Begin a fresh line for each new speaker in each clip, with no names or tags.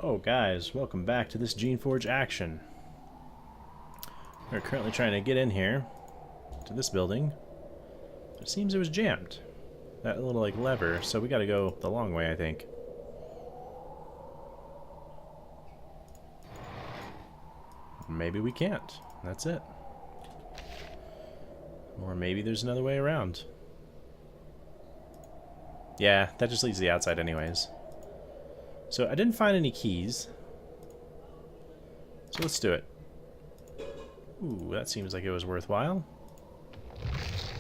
Oh guys, welcome back to this Geneforge action. We're currently trying to get in here to this building. It seems it was jammed. That little like lever, so we gotta go the long way, I think. Maybe we can't. That's it. Or maybe there's another way around. Yeah, that just leads to the outside anyways. So I didn't find any keys. So let's do it. Ooh, that seems like it was worthwhile.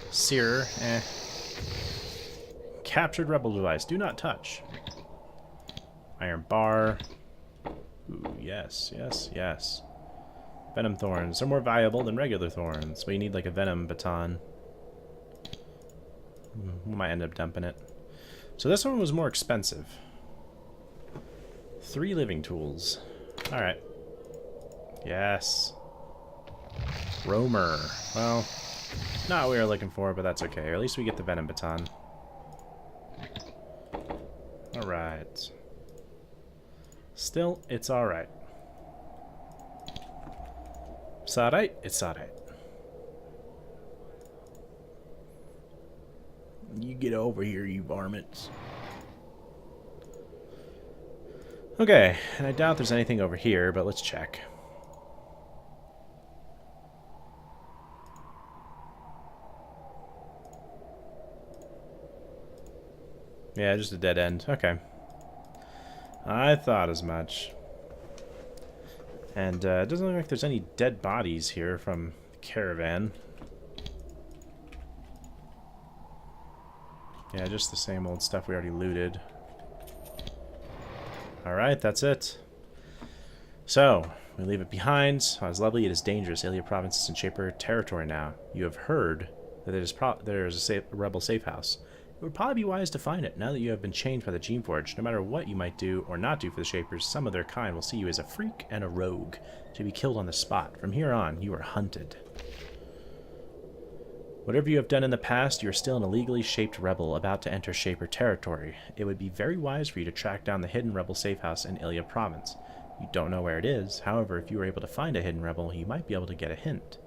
Sear, Captured rebel device, do not touch. Iron bar. Ooh, yes, yes, yes. Venom thorns are more valuable than regular thorns, but you need like a venom baton. We might end up dumping it. So this one was more expensive. 3 living tools. Alright. Yes. Roamer. Well, not what we were looking for, but that's okay. Or at least we get the venom baton. Alright. Still, it's alright. It's alright. It's alright. You get over here, you varmints. Okay, and I doubt there's anything over here, but let's check. Yeah, just a dead end. Okay. I thought as much. And it doesn't look like there's any dead bodies here from the caravan. Yeah, just the same old stuff we already looted. Alright, that's it. So, we leave it behind. While it's lovely, it is dangerous. Ilia province is in Shaper territory now. You have heard that there is a rebel safe house. It would probably be wise to find it, now that you have been changed by the Geneforge. No matter what you might do or not do for the Shapers, some of their kind will see you as a freak and a rogue, to be killed on the spot. From here on, you are hunted. Whatever you have done in the past, you are still an illegally shaped rebel about to enter Shaper territory. It would be very wise for you to track down the hidden rebel safe house in Ilia province. You don't know where it is, however, if you were able to find a hidden rebel, you might be able to get a hint.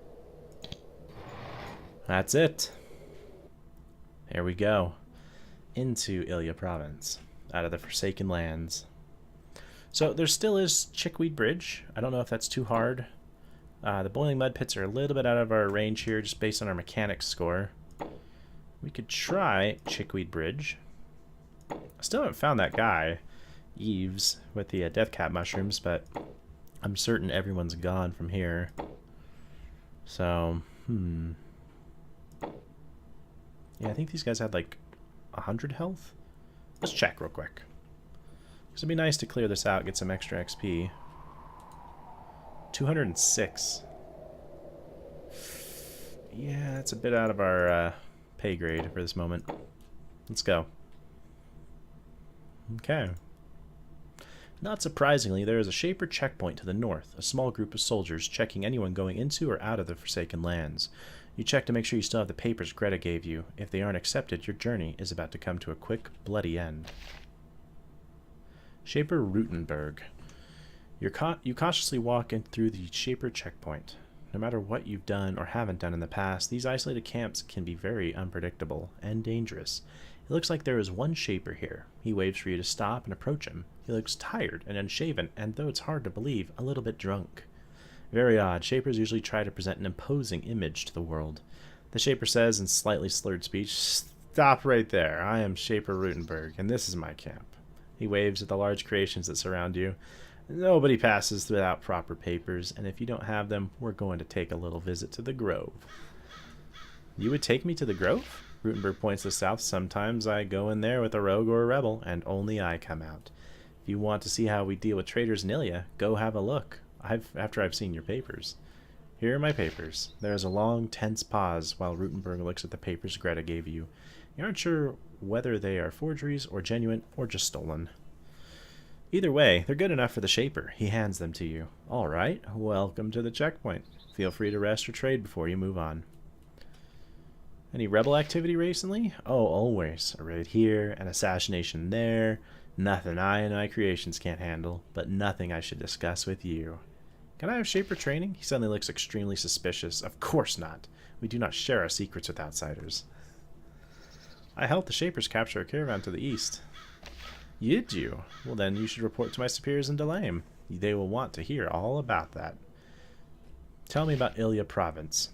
That's it. There we go. Into Ilia province, out of the Forsaken Lands. So there still is Chickweed Bridge. I don't know if that's too hard. The boiling mud pits are a little bit out of our range here, just based on our mechanics score. We could try Chickweed Bridge. I still haven't found that guy, Eves, with the death cap mushrooms, but I'm certain everyone's gone from here. So, yeah, I think these guys had like 100 health. Let's check real quick. It'd be nice to clear this out, get some extra XP. 206. Yeah, that's a bit out of our pay grade for this moment. Let's go. Okay. Not surprisingly, there is a Shaper checkpoint to the north, a small group of soldiers checking anyone going into or out of the Forsaken Lands. You check to make sure you still have the papers Greta gave you. If they aren't accepted, your journey is about to come to a quick, bloody end. Shaper Rutenberg. You cautiously walk in through the Shaper checkpoint. No matter what you've done or haven't done in the past, these isolated camps can be very unpredictable and dangerous. It looks like there is one Shaper here. He waves for you to stop and approach him. He looks tired and unshaven, and though it's hard to believe, a little bit drunk. Very odd. Shapers usually try to present an imposing image to the world. The Shaper says in slightly slurred speech, "Stop right there. I am Shaper Rutenberg, and this is my camp." He waves at the large creations that surround you. Nobody passes without proper papers, and if you don't have them, we're going to take a little visit to the Grove. You would take me to the Grove? Rutenberg points to the south. Sometimes I go in there with a rogue or a rebel, and only I come out. If you want to see how we deal with traitors in Ilia, go have a look. After I've seen your papers. Here are my papers. There is a long, tense pause while Rutenberg looks at the papers Greta gave you. You aren't sure whether they are forgeries or genuine or just stolen. Either way, they're good enough for the Shaper. He hands them to you. All right, welcome to the checkpoint. Feel free to rest or trade before you move on. Any rebel activity recently? Oh, always. A raid here, an assassination there. Nothing I and my creations can't handle, but nothing I should discuss with you. Can I have Shaper training? He suddenly looks extremely suspicious. Of course not. We do not share our secrets with outsiders. I helped the Shapers capture a caravan to the east. Did you? Well, then you should report to my superiors in Delame. They will want to hear all about that. Tell me about Ilya province.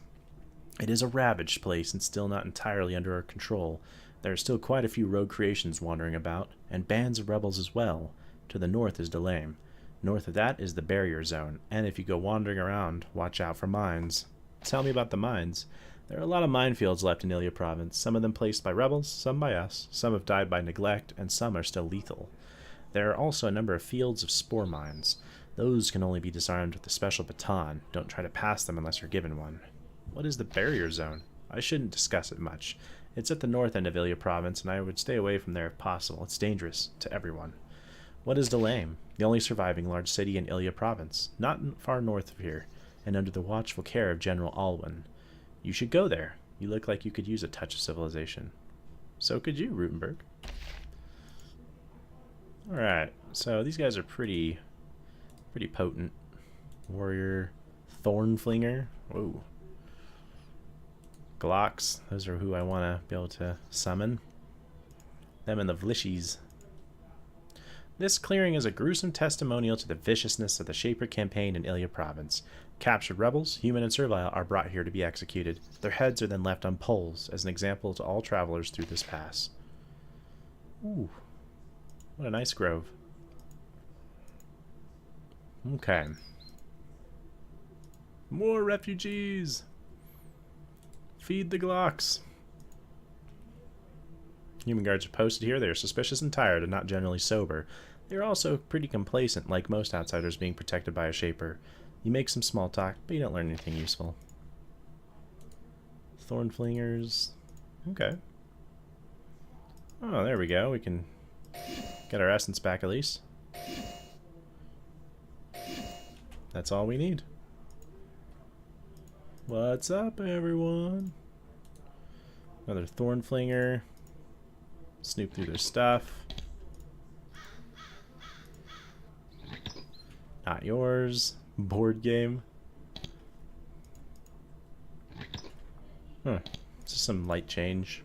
It is a ravaged place and still not entirely under our control. There are still quite a few rogue creations wandering about, and bands of rebels as well. To the north is Delame. North of that is the barrier zone, and if you go wandering around, watch out for mines. Tell me about the mines. There are a lot of minefields left in Ilya province, some of them placed by rebels, some by us, some have died by neglect, and some are still lethal. There are also a number of fields of spore mines. Those can only be disarmed with a special baton. Don't try to pass them unless you're given one. What is the barrier zone? I shouldn't discuss it much. It's at the north end of Ilya province, and I would stay away from there if possible. It's dangerous to everyone. What is Delame? The only surviving large city in Ilya province, not far north of here, and under the watchful care of General Alwyn. You should go there. You look like you could use a touch of civilization. So could you, Rutenberg. Alright, so these guys are pretty potent. Warrior, Thornflinger. Whoa. Glocks, those are who I want to be able to summon. Them and the Vlishis. This clearing is a gruesome testimonial to the viciousness of the Shaper campaign in Ilya province. Captured rebels, human and servile, are brought here to be executed. Their heads are then left on poles as an example to all travelers through this pass. Ooh, what a nice grove. Okay. More refugees! Feed the Glocks. Human guards are posted here. They are suspicious and tired and not generally sober. They are also pretty complacent, like most outsiders being protected by a Shaper. You make some small talk, but you don't learn anything useful. Thornflingers. Okay. Oh, there we go. We can get our essence back at least. That's all we need. What's up, everyone? Another Thornflinger. Snoop through their stuff. Not yours. Board game. Huh. Just some light change.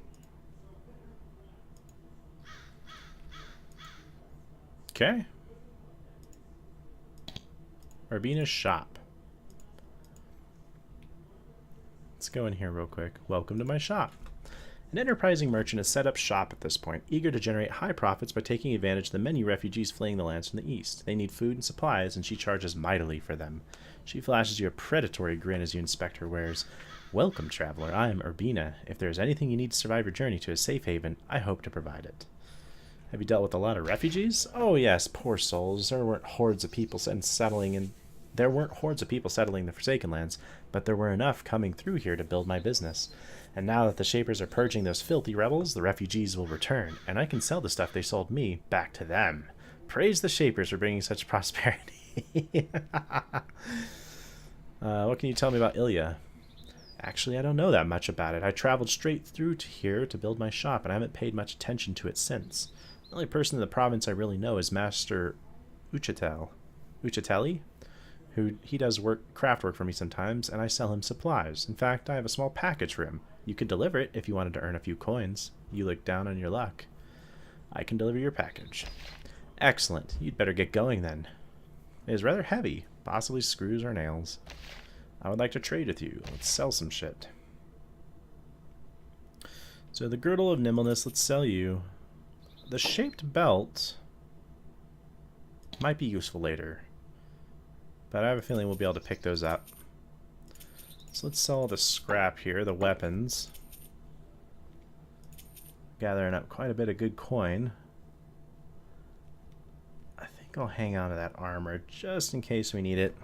Okay. Urbina's shop. Let's go in here real quick. Welcome to my shop. An enterprising merchant has set up shop at this point, eager to generate high profits by taking advantage of the many refugees fleeing the lands from the east. They need food and supplies, and she charges mightily for them. She flashes you a predatory grin as you inspect her wares. Welcome, traveler. I am Urbina. If there is anything you need to survive your journey to a safe haven, I hope to provide it. Have you dealt with a lot of refugees? Oh yes, poor souls. There weren't hordes of people settling the Forsaken Lands, but there were enough coming through here to build my business. And now that the Shapers are purging those filthy rebels, the refugees will return, and I can sell the stuff they sold me back to them. Praise the Shapers for bringing such prosperity. What can you tell me about Ilya? Actually, I don't know that much about it. I traveled straight through to here to build my shop, and I haven't paid much attention to it since. The only person in the province I really know is Master Uchatelli, who he does craft work for me sometimes, and I sell him supplies. In fact, I have a small package for him. You could deliver it if you wanted to earn a few coins. You look down on your luck. I can deliver your package. Excellent. You'd better get going then. It is rather heavy, possibly screws or nails. I would like to trade with you. Let's sell some shit. So the girdle of nimbleness, let's sell you. The shaped belt might be useful later, but I have a feeling we'll be able to pick those up. So let's sell the scrap here, the weapons. Gathering up quite a bit of good coin. I think I'll hang on to that armor just in case we need it.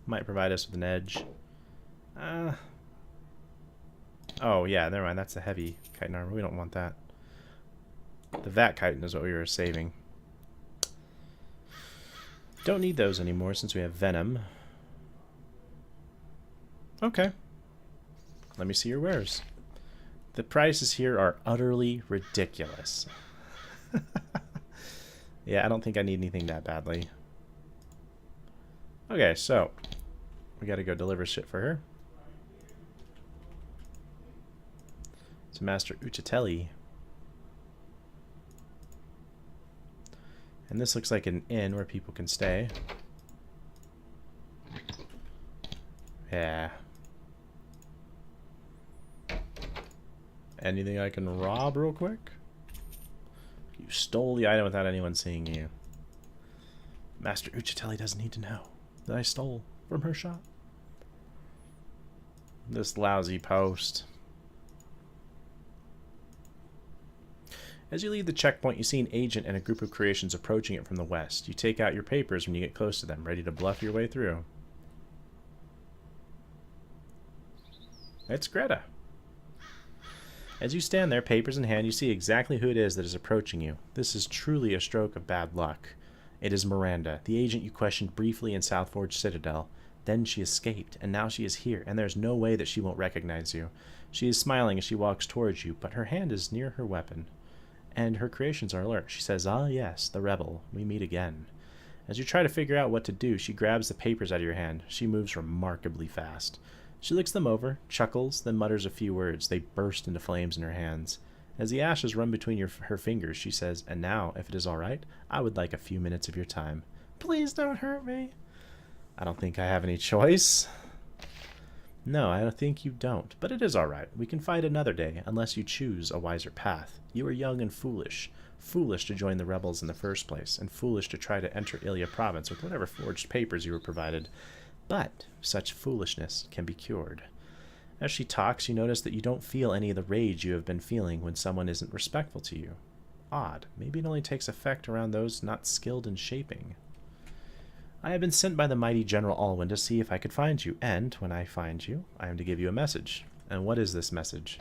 Might provide us with an edge. Oh yeah, never mind. That's the heavy chitin armor. We don't want that. The vat chitin is what we were saving. Don't need those anymore since we have venom. Okay. Let me see your wares. The prices here are utterly ridiculous. Yeah, I don't think I need anything that badly. Okay, so we gotta go deliver shit for her. To Master Uchitelli. And this looks like an inn where people can stay. Yeah. Anything I can rob real quick? You stole the item without anyone seeing you. Master Uchitelli doesn't need to know that I stole from her shop. This lousy post. As you leave the checkpoint, you see an agent and a group of creations approaching it from the west. You take out your papers when you get close to them, ready to bluff your way through. It's Greta. As you stand there, papers in hand, you see exactly who it is that is approaching you. This is truly a stroke of bad luck. It is Miranda, the agent you questioned briefly in Southforge Citadel. Then she escaped, and now she is here, and there's no way that she won't recognize you. She is smiling as she walks towards you, but her hand is near her weapon. And her creations are alert. She says, "Ah, yes, the rebel. We meet again." As you try to figure out what to do, she grabs the papers out of your hand. She moves remarkably fast. She looks them over, chuckles, then mutters a few words. They burst into flames in her hands. As the ashes run between her fingers, she says, "And now, if it is all right, I would like a few minutes of your time." "Please don't hurt me." "I don't think I have any choice." "No, I don't think you don't, but it is all right. We can fight another day, unless you choose a wiser path. You are young and foolish. Foolish to join the rebels in the first place, and foolish to try to enter Ilia province with whatever forged papers you were provided. But such foolishness can be cured." As she talks, you notice that you don't feel any of the rage you have been feeling when someone isn't respectful to you. Odd. Maybe it only takes effect around those not skilled in shaping. "I have been sent by the mighty General Alwyn to see if I could find you, and when I find you, I am to give you a message." "And what is this message?"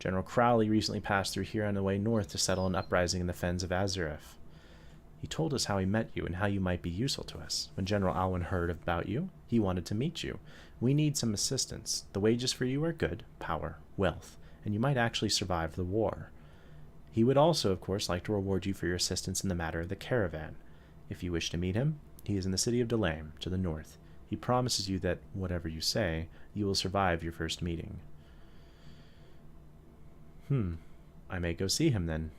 "General Crowley recently passed through here on the way north to settle an uprising in the fens of Azureth. He told us how he met you and how you might be useful to us. When General Alwyn heard about you, he wanted to meet you. We need some assistance. The wages for you are good, power, wealth, and you might actually survive the war. He would also, of course, like to reward you for your assistance in the matter of the caravan. If you wish to meet him, he is in the city of Delame, to the north. He promises you that, whatever you say, you will survive your first meeting." I may go see him then.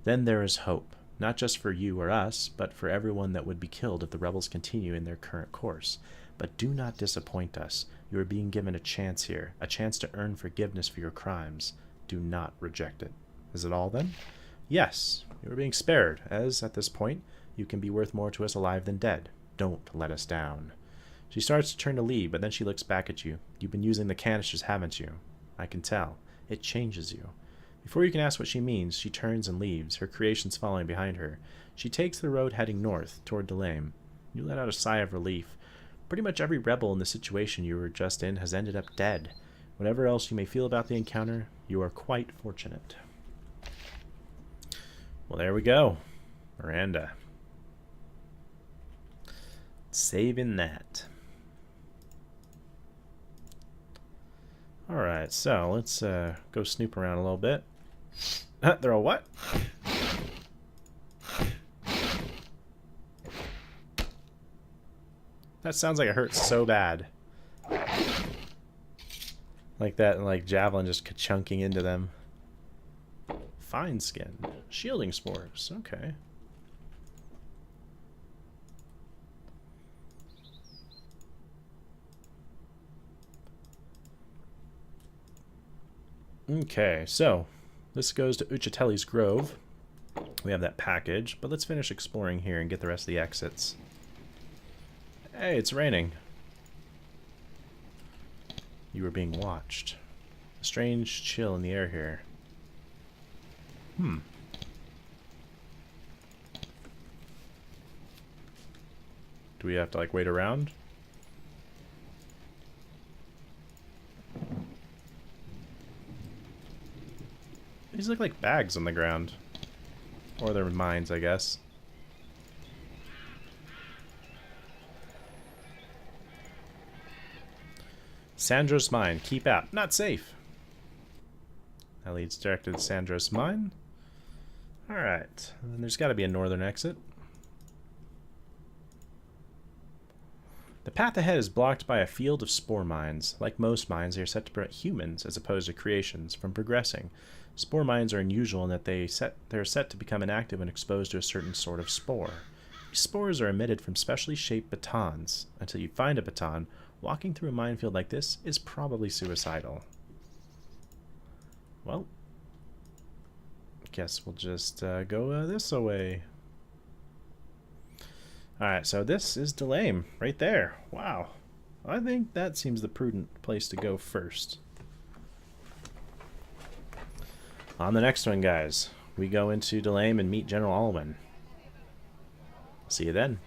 "Then there is hope. Not just for you or us, but for everyone that would be killed if the rebels continue in their current course. But do not disappoint us. You are being given a chance here, a chance to earn forgiveness for your crimes. Do not reject it." "Is it all, then?" "Yes. You are being spared, as, at this point, you can be worth more to us alive than dead. Don't let us down." She starts to turn to leave, but then she looks back at you. "You've been using the canisters, haven't you?" "I can tell. It changes you." Before you can ask what she means, she turns and leaves, her creations following behind her. She takes the road heading north, toward Delame. You let out a sigh of relief. Pretty much every rebel in the situation you were just in has ended up dead. Whatever else you may feel about the encounter, you are quite fortunate. Well, there we go. Miranda. Saving that. Alright, so let's go snoop around a little bit. They're all what? That sounds like it hurts so bad. Like that, like javelin just ka-chunking into them. Fine skin. Shielding spores. Okay. Okay, so this goes to Uchitelli's Grove. We have that package, but let's finish exploring here and get the rest of the exits. Hey, it's raining. You are being watched. A strange chill in the air here. Do we have to, like, wait around? These look like bags on the ground. Or they're mines, I guess. Sandro's mine. Keep out. Not safe. That leads directly to Sandro's mine. Alright, and there's got to be a northern exit. The path ahead is blocked by a field of spore mines. Like most mines, they are set to prevent humans, as opposed to creations, from progressing. Spore mines are unusual in that they are set to become inactive when exposed to a certain sort of spore. These spores are emitted from specially shaped batons. Until you find a baton, walking through a minefield like this is probably suicidal. Well, guess we'll just go this way. Alright, so this is Delame, right there. Wow. I think that seems the prudent place to go first. On the next one, guys, we go into Delame and meet General Alwyn. See you then.